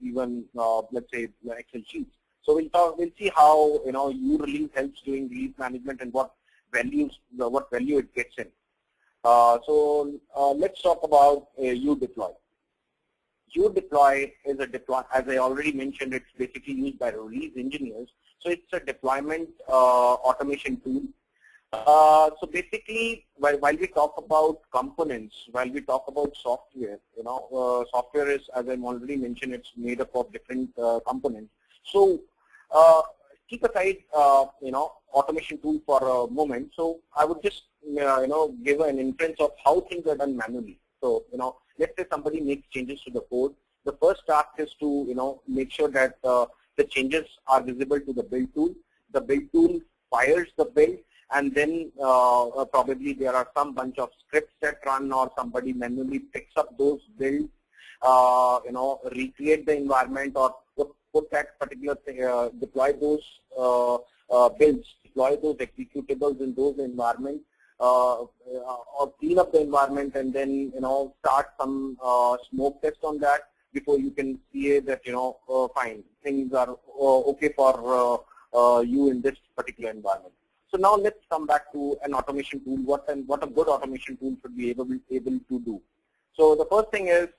even let's say Excel sheets. So we'll see how uRelease helps doing release management and what value it gets in. So let's talk about uDeploy. uDeploy is a as I already mentioned, it's basically used by release engineers. So it's a deployment automation tool. So basically, while we talk about components, while we talk about software, software is, as I've already mentioned, it's made up of different components. So keep aside, automation tool for a moment. So I would just, give an inference of how things are done manually. So, let's say somebody makes changes to the code. The first task is to, make sure that the changes are visible to the build tool. The build tool fires the build, and then probably there are some bunch of scripts that run, or somebody manually picks up those builds, recreate the environment, or put that particular thing, deploy those builds, deploy those executables in those environments, or clean up the environment, and then start some smoke test on that before you can see that fine, things are okay for you in this particular environment. So now let's come back to an automation tool. What a good automation tool should be able to do. So the first thing is,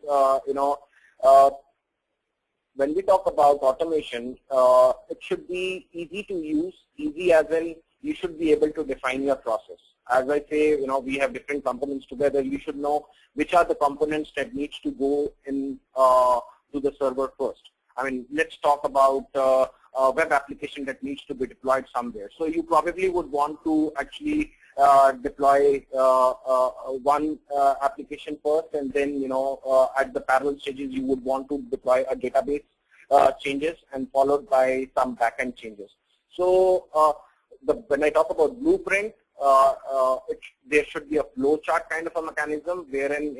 when we talk about automation, it should be easy to use. Easy as in you should be able to define your process. As I say, we have different components together. You should know which are the components that needs to go in to the server first. I mean, let's talk about a web application that needs to be deployed somewhere. So you probably would want to actually deploy one application first, and then at the parallel stages you would want to deploy a database changes, and followed by some backend changes. So when I talk about blueprint, there should be a flow chart kind of a mechanism wherein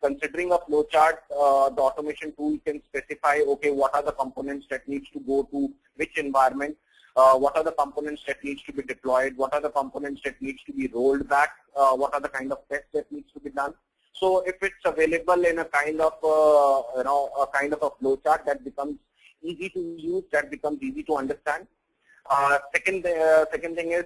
considering a flow chart, the automation tool can specify, okay, what are the components that needs to go to which environment, what are the components that needs to be deployed, what are the components that needs to be rolled back, what are the kind of tests that needs to be done. So if it's available in a kind of a flow chart, that becomes easy to use, that becomes easy to understand. Second thing is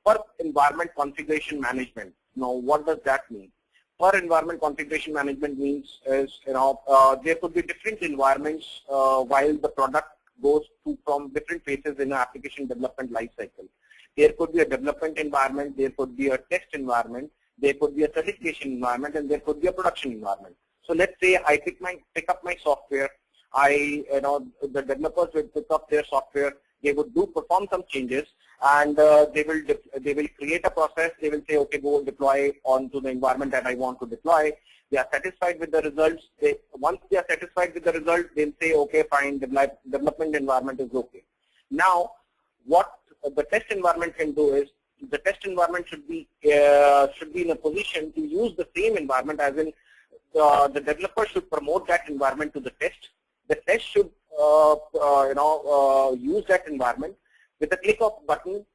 per environment configuration management. Now, what does that mean? Per environment configuration management means is there could be different environments while the product goes from different phases in an application development lifecycle. There could be a development environment, there could be a test environment, there could be a certification environment, and there could be a production environment. So let's say I pick up my software. The developers will pick up their software. They would perform some changes, and they will create a process. They will say, okay, go deploy onto the environment that I want to deploy. They are satisfied with the results. Once they are satisfied with the result, they'll say, okay, fine, development environment is okay. Now, what the test environment can do is, the test environment should be in a position to use the same environment, as in the developer should promote that environment to the test. The test should use that environment. With a click of a button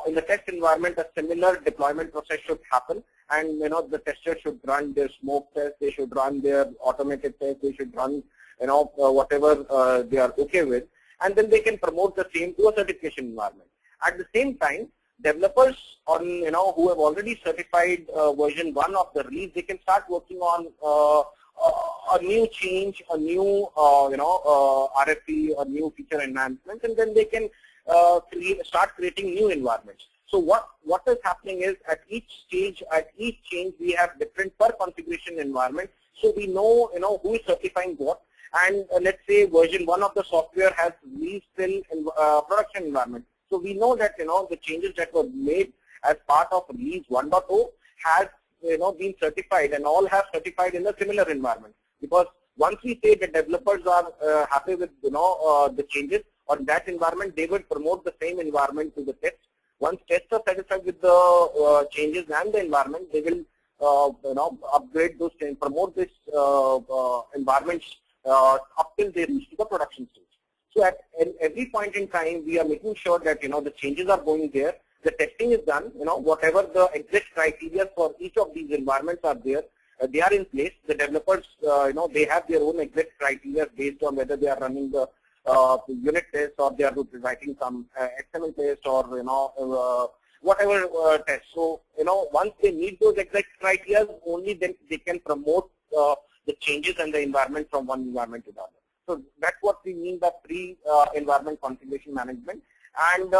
in the test environment, a similar deployment process should happen, and the tester should run their smoke test, they should run their automated test, they should run whatever they are okay with, and then they can promote the same to a certification environment. At the same time, developers who have already certified version 1 of the release, they can start working on a new change, a new RFP, a new feature enhancement, and then they can start creating new environments. So what is happening is, at each stage, at each change, we have different per configuration environment. So we know who is certifying what. And let's say version 1 of the software has released in production environment. So we know that the changes that were made as part of release 1.0 has been certified, and all have certified in a similar environment. Because once we say the developers are happy with the changes on that environment, they will promote the same environment to the test. Once tests are satisfied with the changes and the environment, they will upgrade those and promote this environments up till they reach to the production stage. So at every point in time, we are making sure that the changes are going there. The testing is done. Whatever the exact criteria for each of these environments are there, they are in place. The developers, they have their own exit criteria based on whether they are running the unit test or they are writing some XML test or whatever test. So once they meet those exact criteria, only then they can promote the changes and the environment from one environment to the other. So that's what we mean by pre-environment configuration management. And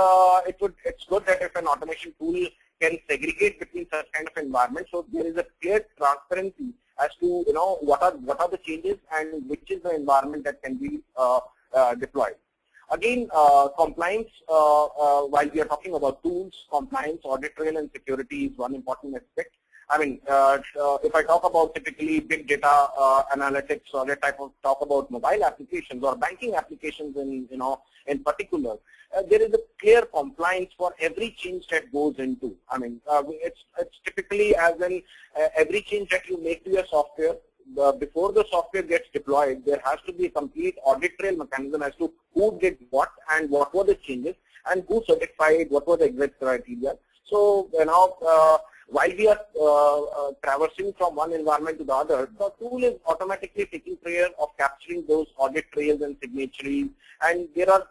it's good that if an automation tool can segregate between such kind of environment, so there is a clear transparency as to what are the changes and which is the environment that can be deployed. Again, compliance, while we are talking about tools, compliance, audit trail, and security is one important aspect. I mean, if I talk about typically big data analytics, or talk about mobile applications or banking applications in particular, there is a clear compliance for every change that goes into. I mean, it's typically as in every change that you make to your software, before the software gets deployed, there has to be a complete audit trail mechanism as to who did what and what were the changes and who certified, what were the exact criteria. So while we are traversing from one environment to the other, the tool is automatically taking care of capturing those audit trails and signatories, and there are,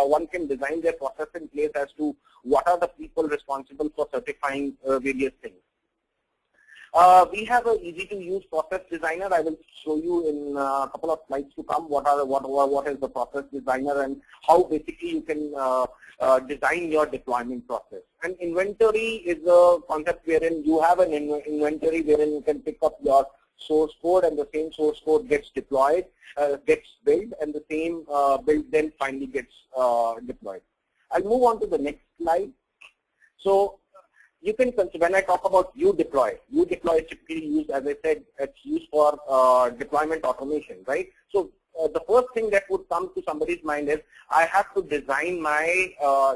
one can design their process in place as to what are the people responsible for certifying various things. We have an easy-to-use process designer. I will show you in a couple of slides to come what is the process designer and how basically you can design your deployment process. And inventory is a concept wherein you have an inventory wherein you can pick up your source code, and the same source code gets deployed, gets built, and the same build then finally gets deployed. I'll move on to the next slide. So you can consider, when I talk about udeploy is typically used, as I said, it's used for deployment automation, right? So the first thing that would come to somebody's mind is I have to design my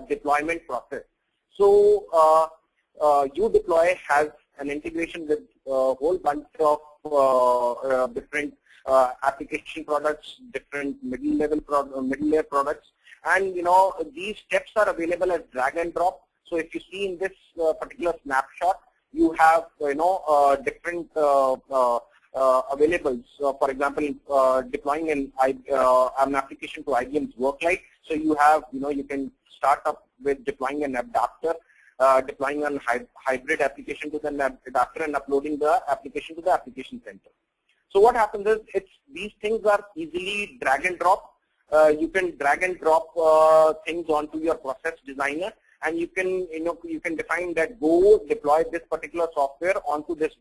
deployment process. So udeploy has an integration with a whole bunch of different application products, different middle layer products, and these steps are available as drag and drop. So if you see in this particular snapshot, you have different availables. For example, deploying an application to IBM's Worklight. So you have you can start up with deploying an adapter, deploying a hybrid application to the adapter, and uploading the application to the application center. So what happens is these things are easily drag and drop. You can drag and drop things onto your process designer, and you can you can define that go deploy this particular software onto this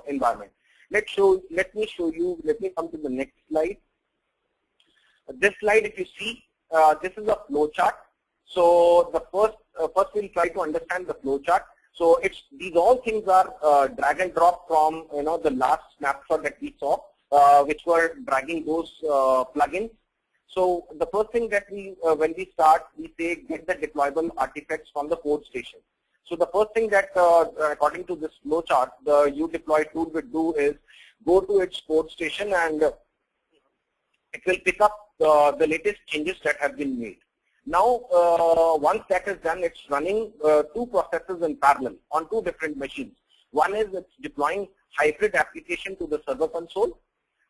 environment. Let me come to the next slide. This slide, if you see, this is a flow chart. So the first we'll try to understand the flow chart. So these all things are drag and drop from the last snapshot that we saw, which were dragging those plugins. So the first thing that when we start, we say get the deployable artifacts from the code station. So the first thing that, according to this flow chart, the udeploy tool would do is go to its code station, and it will pick up the latest changes that have been made. Now, once that is done, it's running two processes in parallel on two different machines. One is it's deploying hybrid application to the server console,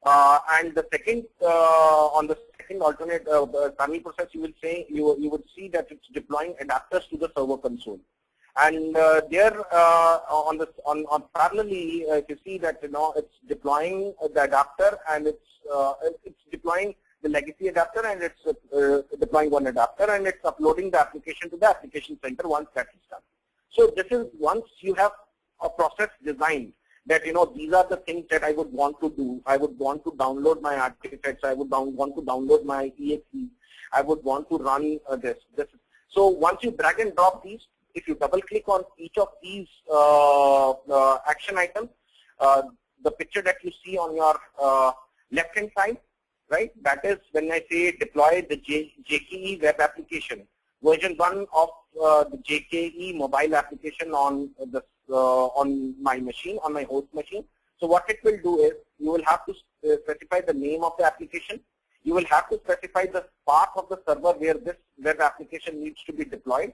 and the second, on the second alternate parallel process, you would see that it's deploying adapters to the server console. And there on parallelly, if you see that it's deploying the adapter, and it's deploying the legacy adapter, and it's deploying one adapter, and it's uploading the application to the application center once that is done. So this is once you have a process designed that these are the things that I would want to do. I would want to download my artifacts. I would want to download my exe. I would want to run this. So once you drag and drop these, if you double click on each of these action items, the picture that you see on your left hand side, right? That is when I say deploy the JKE web application, version 1 of the JKE mobile application on my machine, on my host machine. So what it will do is you will have to specify the name of the application. You will have to specify the path of the server where this web application needs to be deployed.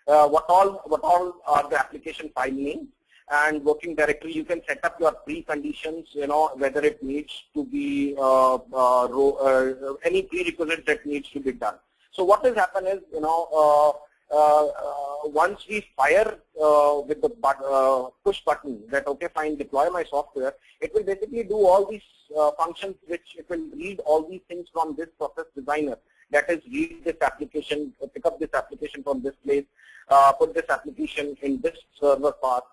What all are the application file names, and working directory, you can set up your preconditions, whether it needs to be any prerequisite that needs to be done. So what has happened is, once we fire with the push button that, okay, fine, deploy my software, it will basically do all these functions, which it will read all these things from this process designer. That is, read this application, pick up this application from this place, put this application in this server path.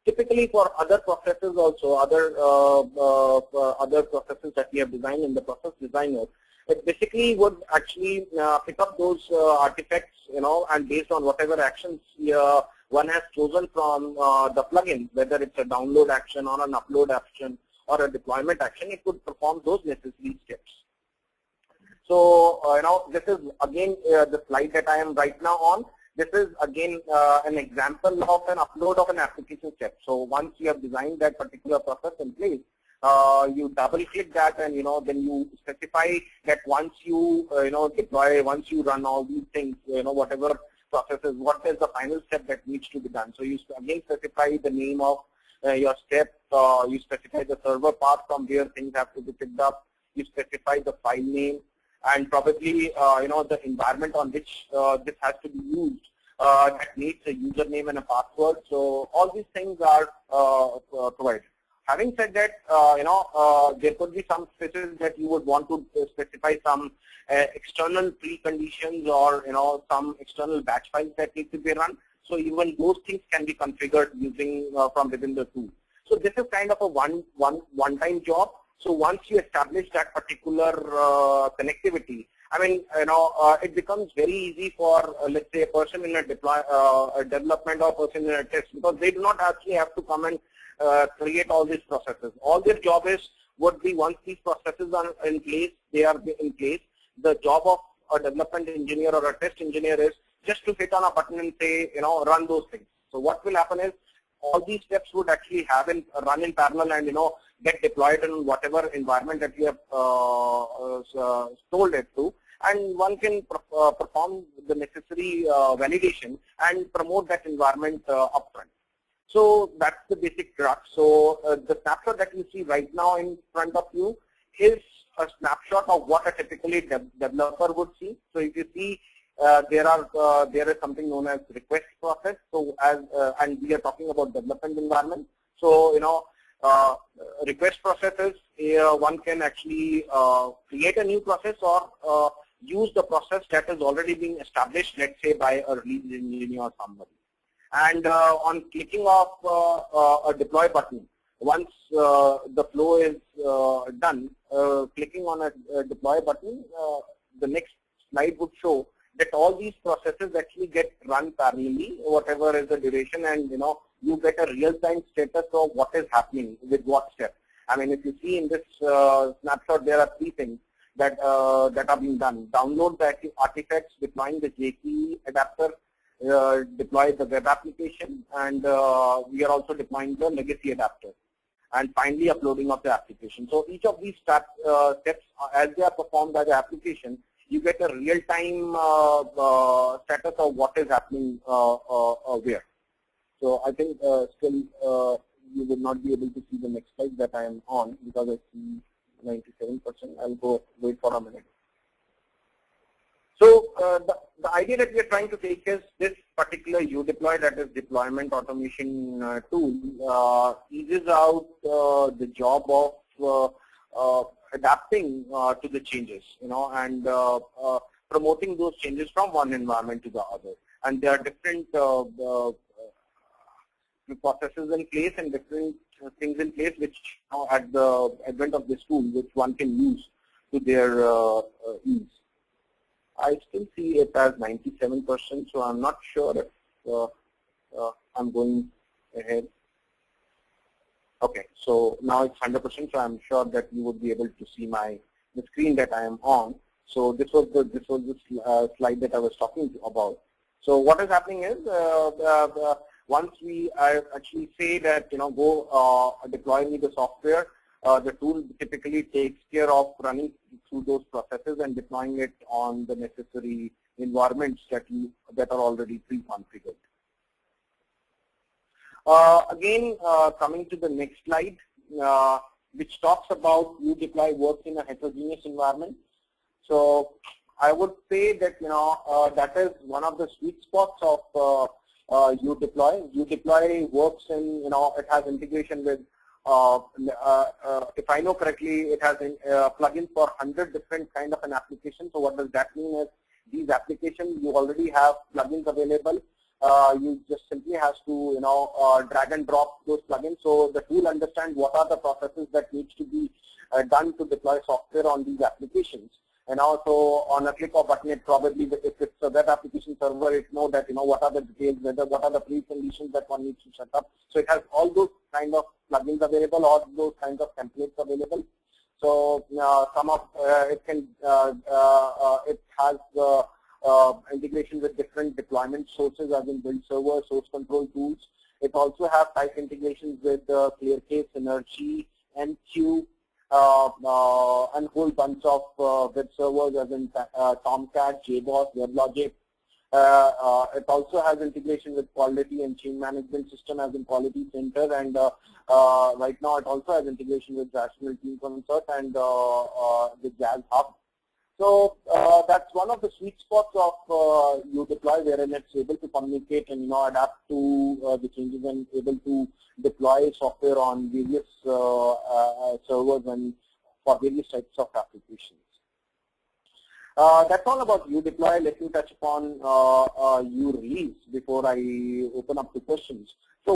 Typically for other processes also, other processes that we have designed in the process designer, it basically would actually pick up those artifacts, and based on whatever actions one has chosen from the plugin, whether it's a download action or an upload action or a deployment action, it could perform those necessary steps. So, this is again the slide that I am right now on. This is again an example of an upload of an application step. So once you have designed that particular process in place, you double click that, and then you specify that once you deploy, once you run all these things, whatever processes, what is the final step that needs to be done. So you again specify the name of your step, you specify the server path from where things have to be picked up, you specify the file name, and probably the environment on which this has to be used that needs a username and a password. So all these things are provided. Having said that, there could be some spaces that you would want to specify some external preconditions or some external batch files that need to be run. So even those things can be configured using from within the tool. So this is kind of a one-time job. So once you establish that particular connectivity, I mean, it becomes very easy for, let's say, a person in a development or a person in a test, because they do not actually have to come and create all these processes. All their job would be, once these processes are in place, they are in place. The job of a development engineer or a test engineer is just to hit on a button and say, run those things. So what will happen is, all these steps would actually run in parallel and get deployed in whatever environment that you have told it to, and one can perform the necessary validation and promote that environment upfront. So that's the basic crux. So the snapshot that you see right now in front of you is a snapshot of what a typically developer would see. So if you see, there is something known as request process. So and we are talking about development environment. So request processes, one can actually create a new process or use the process that is already being established, let's say by a release engineer or somebody. And on clicking off a deploy button, once the flow is done, clicking on a deploy button, the next slide would show that all these processes actually get run parallelly, whatever is the duration, and you get a real-time status of what is happening with what step. I mean, if you see in this snapshot, there are three things that are being done: download the artifacts, deploying the JKE adapter, deploy the web application, and we are also deploying the legacy adapter, and finally uploading of the application. So each of these steps, as they are performed by the application, you get a real-time status of what is happening where. So I think still you will not be able to see the next slide that I am on, because I see 97%. I'll wait for a minute. So the idea that we are trying to take is this particular UDeploy, that is deployment automation tool, eases out the job of adapting to the changes, and promoting those changes from one environment to the other. And there are different processes in place and different things in place, which at the advent of this tool, which one can use to their ease. I still see it as 97%, so I'm not sure if I'm going ahead. Okay, so now it's 100%, so I'm sure that you would be able to see the screen that I am on. So this was the slide that I was talking about. So what is happening is, once we actually say that go deploy me the software, the tool typically takes care of running through those processes and deploying it on the necessary environments that are already pre-configured. Again, coming to the next slide, which talks about udeploy works in a heterogeneous environment. So I would say that that is one of the sweet spots of udeploy. udeploy works in it has integration with if I know correctly, it has plugins for 100 different kind of an application. So what does that mean is these applications you already have plugins available. You just simply has to drag and drop those plugins. So the tool understands what are the processes that needs to be done to deploy software on these applications. And also on a click of a button, it probably, if it's a web application server, it knows that what are the details, what are the preconditions that one needs to set up. So it has all those kind of plugins available, all those kinds of templates available. So some of it can it has integration with different deployment sources, as in build server, source control tools. It also has type integrations with ClearCase, Synergy, MQ, and whole bunch of web servers, as in Tomcat, JBoss, WebLogic. It also has integration with quality and change management system, as in Quality Center, and right now it also has integration with Rational Team Concert and the Jazz Hub. So that's one of the sweet spots of udeploy, wherein it's able to communicate and adapt to the changes and able to deploy software on various servers and for various types of applications. That's all about udeploy. Let me touch upon urelease before I open up to questions. So